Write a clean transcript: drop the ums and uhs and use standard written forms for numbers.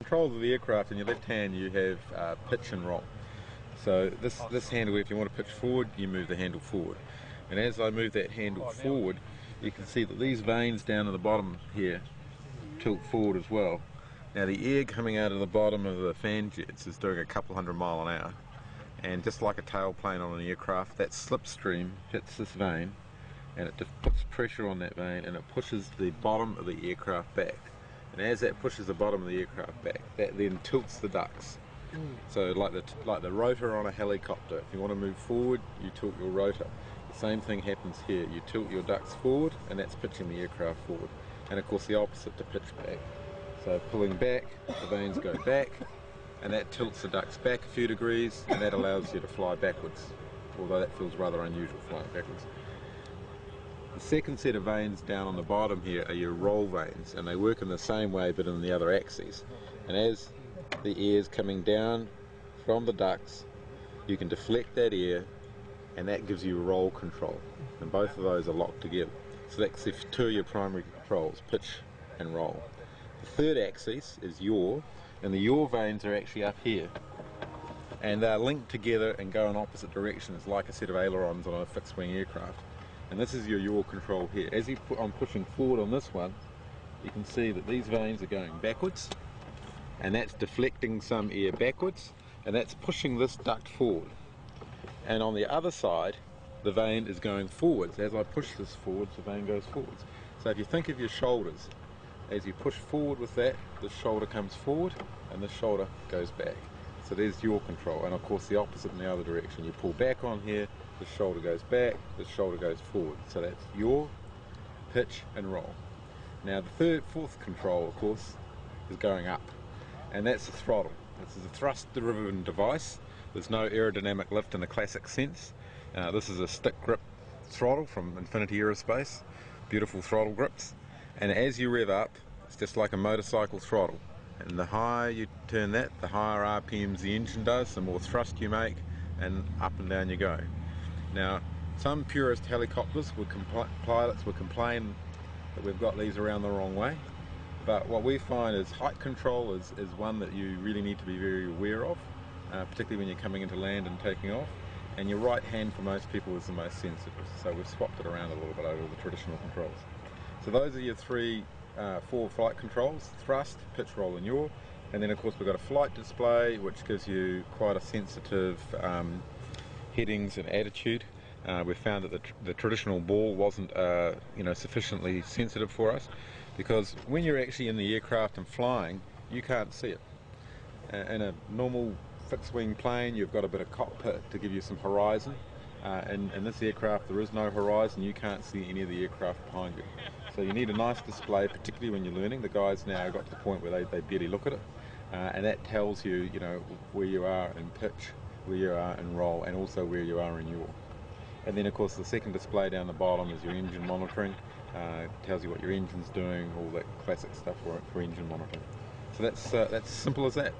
Control of the aircraft, in your left hand you have pitch and roll. So this handle, if you want to pitch forward, you move the handle forward. And as I move that handle forward, you can see that these vanes down at the bottom here tilt forward as well. Now the air coming out of the bottom of the fan jets is doing a couple hundred mile an hour. And just like a tailplane on an aircraft, that slipstream hits this vane and it just puts pressure on that vane and it pushes the bottom of the aircraft back. And as that pushes the bottom of the aircraft back, that then tilts the ducts. So like the rotor on a helicopter, if you want to move forward, you tilt your rotor. The same thing happens here. You tilt your ducts forward and that's pitching the aircraft forward. And of course the opposite to pitch back. So pulling back, the vanes go back, and that tilts the ducts back a few degrees, and that allows you to fly backwards, although that feels rather unusual flying backwards. The second set of vanes down on the bottom here are your roll vanes, and they work in the same way but in the other axes. And as the air is coming down from the ducts, you can deflect that air, and that gives you roll control, and both of those are locked together. So that's the two of your primary controls, pitch and roll. The third axis is yaw, and the yaw vanes are actually up here, and they're linked together and go in opposite directions like a set of ailerons on a fixed wing aircraft. And this is your yaw control here. As I'm pushing forward on this one, you can see that these vanes are going backwards, and that's deflecting some air backwards, and that's pushing this duct forward. And on the other side, the vane is going forwards. As I push this forwards, the vane goes forwards. So if you think of your shoulders, as you push forward with that, this shoulder comes forward and this shoulder goes back. So there's your control, and of course the opposite in the other direction. You pull back on here, this shoulder goes back, this shoulder goes forward. So that's yaw, pitch and roll. Now the fourth control, of course, is going up, and that's the throttle. This is a thrust-driven device. There's no aerodynamic lift in the classic sense. This is a stick grip throttle from Infinity Aerospace. Beautiful throttle grips. And as you rev up, it's just like a motorcycle throttle. And the higher you turn that, the higher RPMs the engine does, the more thrust you make, and up and down you go. Now, some purist helicopters pilots would complain that we've got these around the wrong way. But what we find is height control is one that you really need to be very aware of, particularly when you're coming into land and taking off. And your right hand for most people is the most sensitive. So we've swapped it around a little bit over the traditional controls. So those are your four flight controls: thrust, pitch, roll and yaw. And then of course we've got a flight display which gives you quite a sensitive headings and attitude. We found that the traditional ball wasn't sufficiently sensitive for us, because when you're actually in the aircraft and flying, you can't see it. In a normal fixed wing plane you've got a bit of cockpit to give you some horizon. In this aircraft there is no horizon, you can't see any of the aircraft behind you. So you need a nice display, particularly when you're learning. The guys now got to the point where they barely look at it, and that tells you, where you are in pitch, where you are in roll, and also where you are in yaw. And then of course the second display down the bottom is your engine monitoring. It tells you what your engine's doing, all that classic stuff for engine monitoring. So that's simple as that.